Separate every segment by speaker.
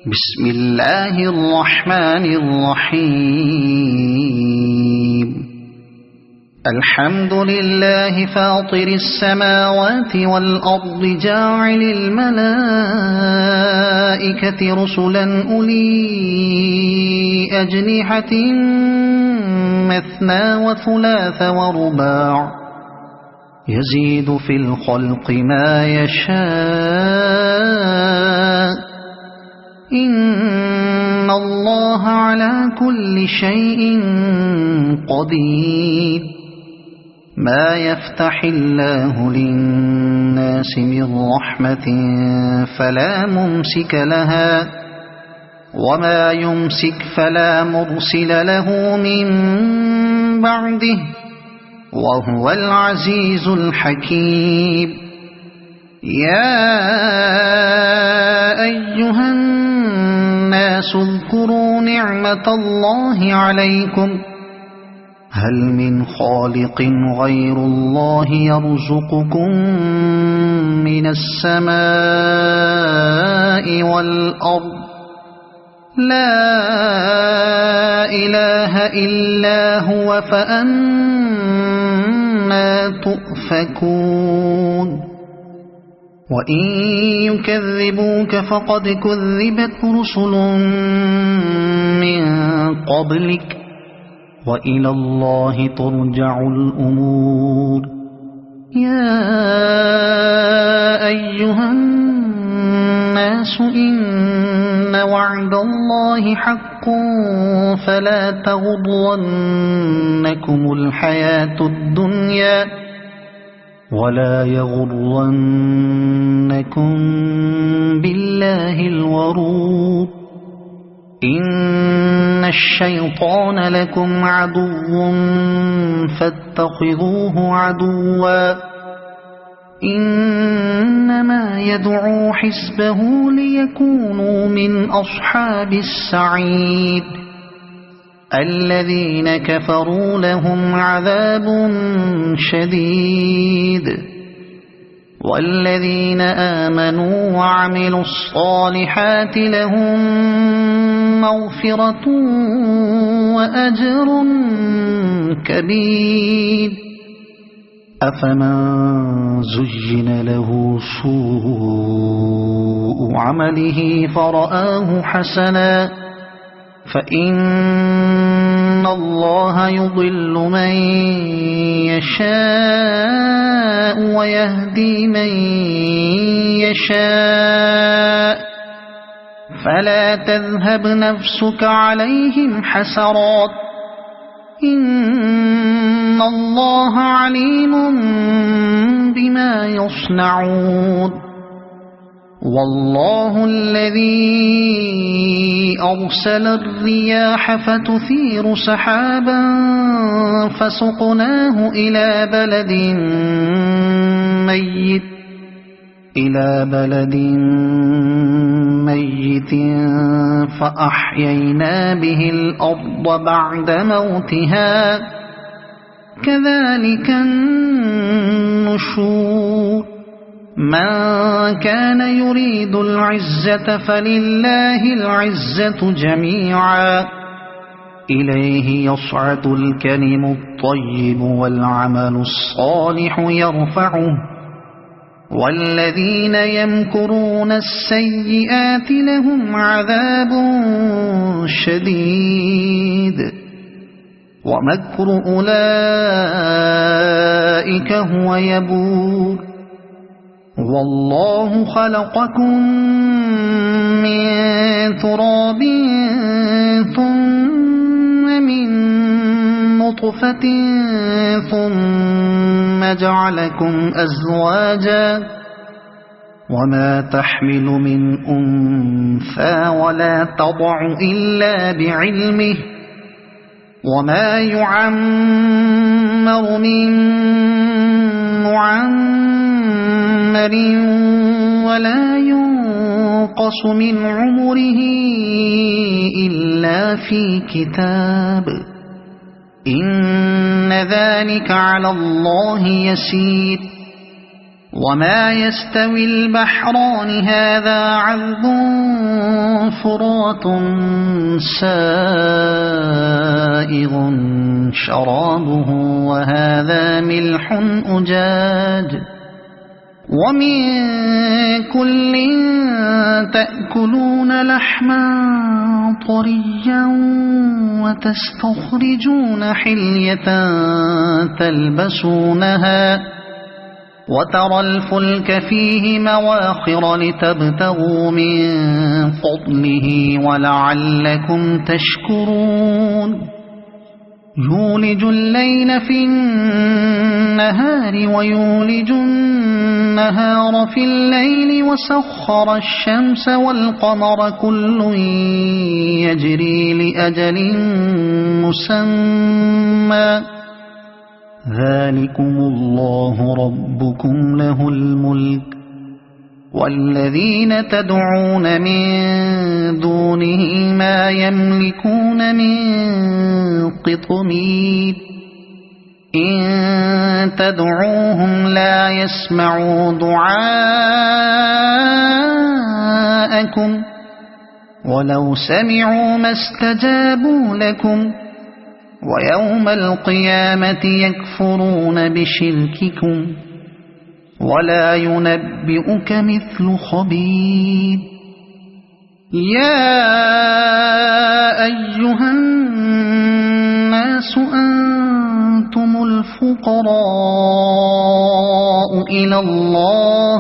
Speaker 1: بسم الله الرحمن الرحيم الحمد لله فاطر السماوات والأرض جاعل الملائكة رسلا أولي أجنحة مثنى وثلاث ورباع يزيد في الخلق ما يشاء إن الله على كل شيء قدير ما يفتح الله للناس من رحمة فلا ممسك لها وما يمسك فلا مرسل له من بعده وهو العزيز الحكيم يا أيها الناس اذكروا نعمة الله عليكم هل من خالق غير الله يرزقكم من السماء والأرض لا إله إلا هو فأنى تؤفكون وإن يكذبوك فقد كذبت رسل من قبلك وإلى الله ترجع الأمور يا أيها الناس إن وعد الله حق فلا تغرنكم الحياة الدنيا ولا يغرنكم بالله الغرور إن الشيطان لكم عدو فاتخذوه عدوا إنما يدعو حزبه ليكونوا من أصحاب السعيد الذين كفروا لهم عذاب شديد والذين آمنوا وعملوا الصالحات لهم مغفرة وأجر كبير أفمن زين له سوء عمله فرآه حسنا فإن الله يضل من يشاء ويهدي من يشاء فلا تذهب نفسك عليهم حسرات إن الله عليم بما يصنعون والله الذي أرسل الرياح فتثير سحابا فسقناه إلى بلد ميت فأحيينا به الأرض بعد موتها كذلك النشور من كان يريد العزة فلله العزة جميعا إليه يصعد الكلم الطيب والعمل الصالح يرفعه والذين يمكرون السيئات لهم عذاب شديد ومكر أولئك هو يبور والله خلقكم من تراب ثم من نطفة ثم جعلكم أزواجا وما تحمل من أنثى ولا تضع إلا بعلمه وما يعمر من معمر ولا ينقص من عمره إلا في كتاب إن ذلك على الله يسير وما يستوي البحران هذا عذب فرات سائغ شرابه وهذا ملح أجاج ومن كل تأكلون لحما طريا وتستخرجون حلية تلبسونها وترى الفلك فيه مواخر لتبتغوا من فضله ولعلكم تشكرون يولج الليل في النهار ويولج النهار في الليل وسخر الشمس والقمر كل يجري لأجل مسمى ذلكم الله ربكم له الملك والذين تدعون من دونه ما يملكون من قطمير إن تدعوهم لا يسمعوا دعاءكم ولو سمعوا ما استجابوا لكم ويوم القيامة يكفرون بشرككم ولا ينبئك مثل خبير يا أيها الناس أنتم الفقراء إلى الله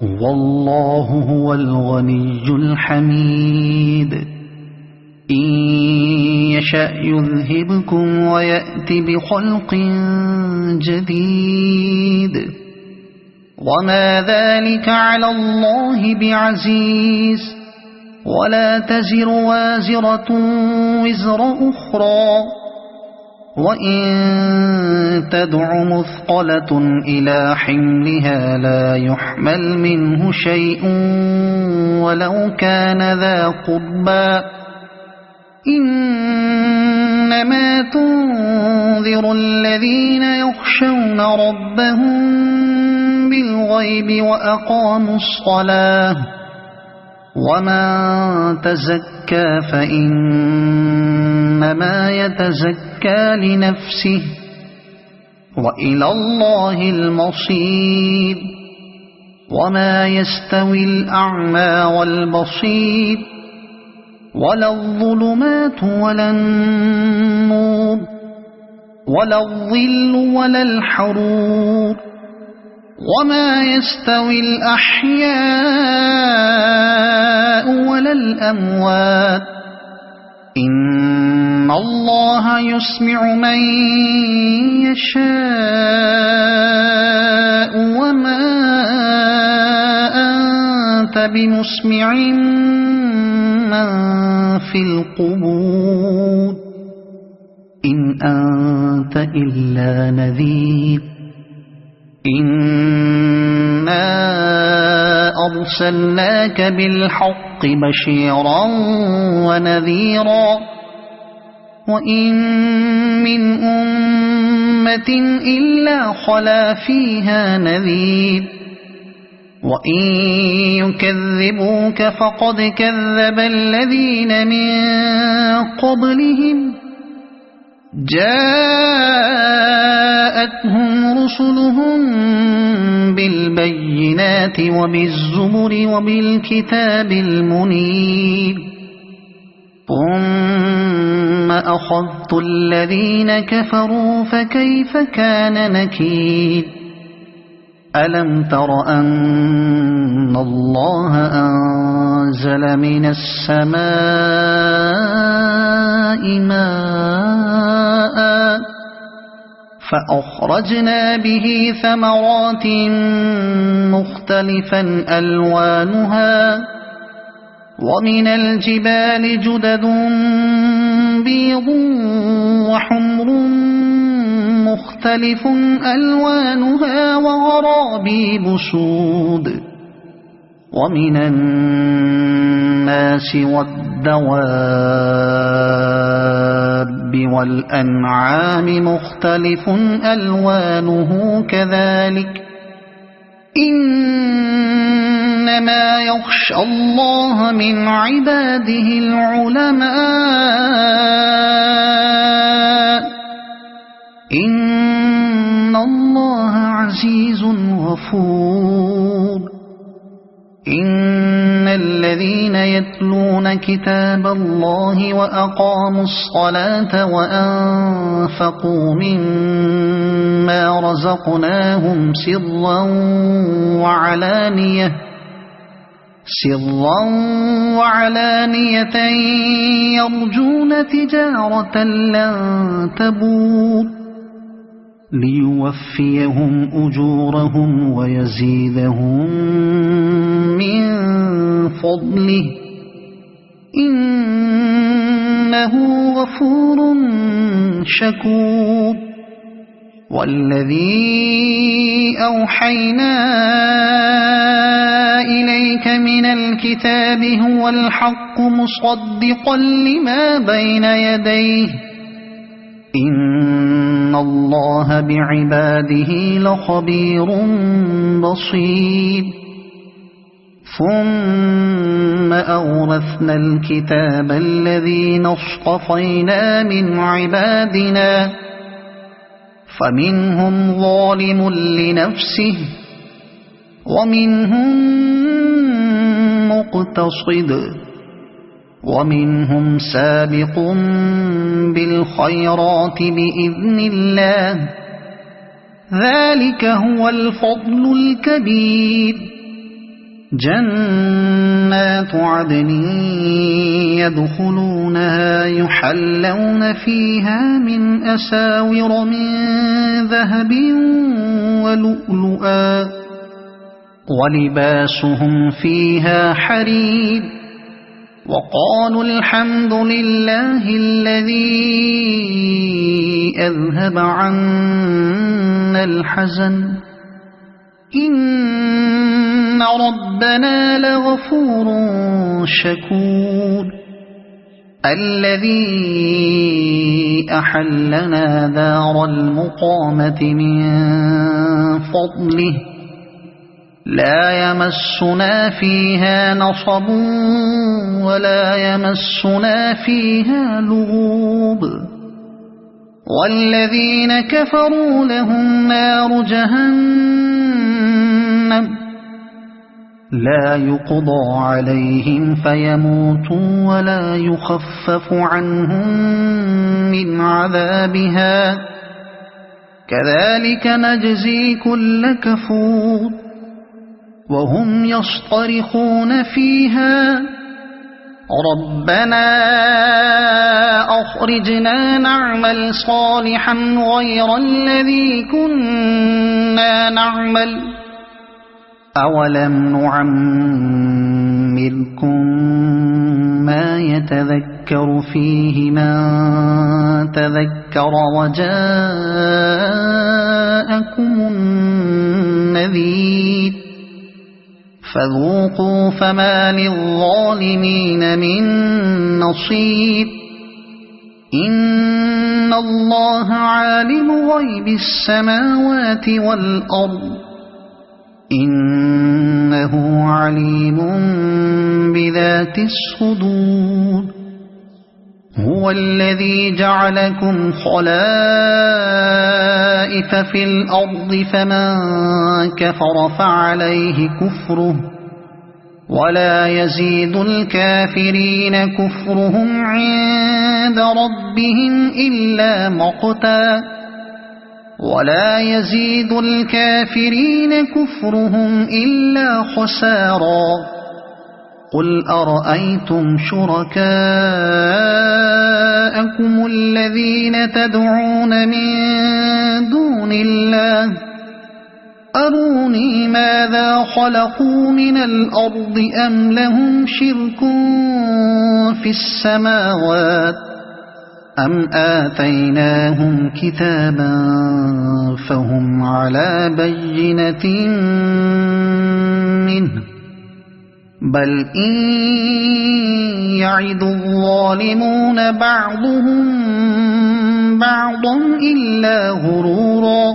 Speaker 1: والله هو الغني الحميد إن يشأ يذهبكم ويأتي بخلق جديد وما ذلك على الله بعزيز ولا تزر وازرة وزر أخرى وإن تدع مثقلة إلى حملها لا يحمل منه شيء ولو كان ذا قربى إنما تنذر الذين يخشون ربهم بالغيب وأقاموا الصلاة ومن تزكى فإنما يتزكى لنفسه وإلى الله المصير وما يستوي الأعمى والبصير ولا الظلمات ولا النور ولا الظل ولا الحرور وما يستوي الأحياء ولا الأموات إن الله يسمع من يشاء وما أنت بمسمع من في القبور إن أنت إلا نذير إنا أرسلناك بالحق بشيرا ونذيرا وإن من أمة إلا خلا فيها نذير وإن يكذبوك فقد كذب الذين من قبلهم جاءتهم رسلهم بالبينات وبالزبر وبالكتاب المنير ثم أخذت الذين كفروا فكيف كان نكير ألم تر أن الله أنزل من السماء ماء فأخرجنا به ثمرات مختلفا ألوانها ومن الجبال جدد بيض وحمر مختلف ألوانها وغرابيب سود ومن الناس والدواب والأنعام مختلف ألوانه كذلك إنما يخشى الله من عباده العلماء إن الله عزيز غفور إن الذين يتلون كتاب الله وأقاموا الصلاة وأنفقوا مما رزقناهم سرا وعلانية يرجون تجارة لن تبور ليوفيهم أجورهم ويزيدهم من فضله إنه غفور شكور والذي أوحينا إليك من الكتاب هو الحق مصدقا لما بين يديه إن الله بعباده لخبير بصير ثم أورثنا الكتاب الذين اصطفينا من عبادنا فمنهم ظالم لنفسه ومنهم مقتصد ومنهم سابق بالخيرات بإذن الله ذلك هو الفضل الكبير جنات عدن يدخلونها يحلون فيها من أساور من ذهب ولؤلؤا ولباسهم فيها حرير وقالوا الحمد لله الذي أذهب عنا الحزن إن ربنا لغفور شكور الذي أحلنا دار المقامة من فضله لا يمسنا فيها نصب ولا يمسنا فيها لغوب والذين كفروا لهم نار جهنم لا يقضى عليهم فيموتوا ولا يخفف عنهم من عذابها كذلك نجزي كل كفور وهم يصطرخون فيها ربنا أخرجنا نعمل صالحا غير الذي كنا نعمل أولم نعمركم ما يتذكر فيه من تذكر وجاءكم النذير فذوقوا فما للظالمين من نصير إن الله عالم غيب السماوات والأرض إنه عليم بذات الصدور هو الذي جعلكم خلائف في الأرض فمن كفر فعليه كفره ولا يزيد الكافرين كفرهم عند ربهم إلا مقتا ولا يزيد الكافرين كفرهم إلا خسارا قل أرأيتم شركاءكم الذين تدعون من دون الله أروني ماذا خلقوا من الأرض أم لهم شرك في السماوات أم آتيناهم كتابا فهم على بينة منه بل إن يعد الظالمون بعضهم بعضا إلا غرورا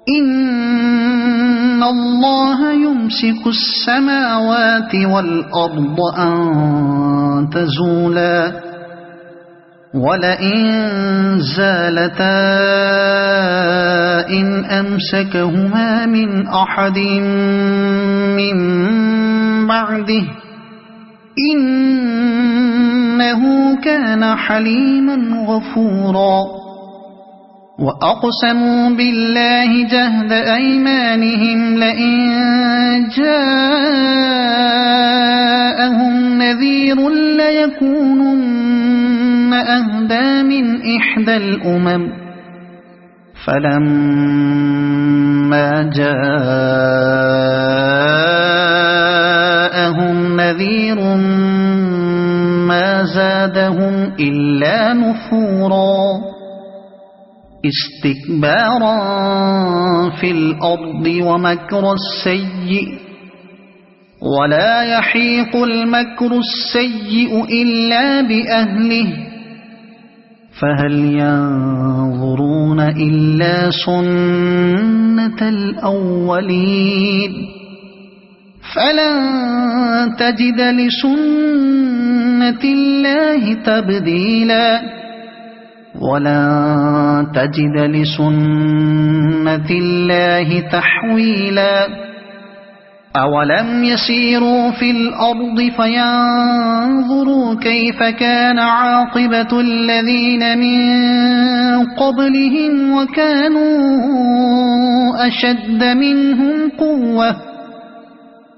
Speaker 1: إن الله يمسك السماوات والأرض أن تزولا ولئن زالتا إن أمسكهما من أحد من بعده إنه كان حليما غفورا وأقسموا بالله جهد أيمانهم لئن جاءهم نذير ليكونن أهدى من إحدى الأمم فلما جاءهم نذير ما زادهم إلا نفورا استكبارا في الأرض ومكر السيء ولا يحيق المكر السيء إلا بأهله فهل ينظرون إلا سنة الأولين فلن تجد لسنة الله تبديلا ولن تجد لسنة الله تحويلا أولم يسيروا في الأرض فينظروا كيف كان عاقبة الذين من قبلهم وكانوا أشد منهم قوة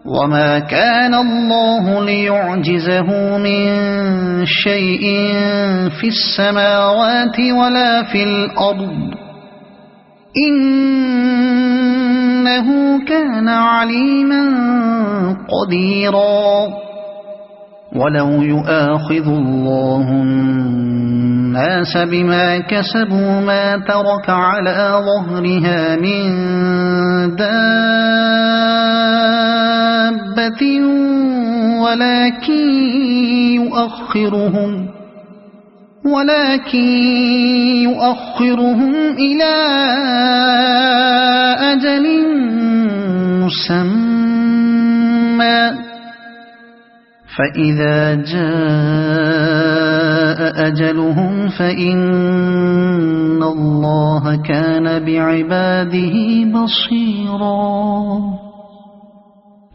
Speaker 1: وما كان الله ليعجزه من شيء في السماوات ولا في الأرض إنه كان عليما قديرا ولو يؤاخذ الله الناس بما كسبوا ما ترك على ظهرها من دابة ولكن يؤخرهم إلى أجل مسمى فإذا جاء أجلهم فإن الله كان بعباده بصيرا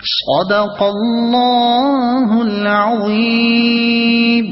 Speaker 1: صدق الله العظيم.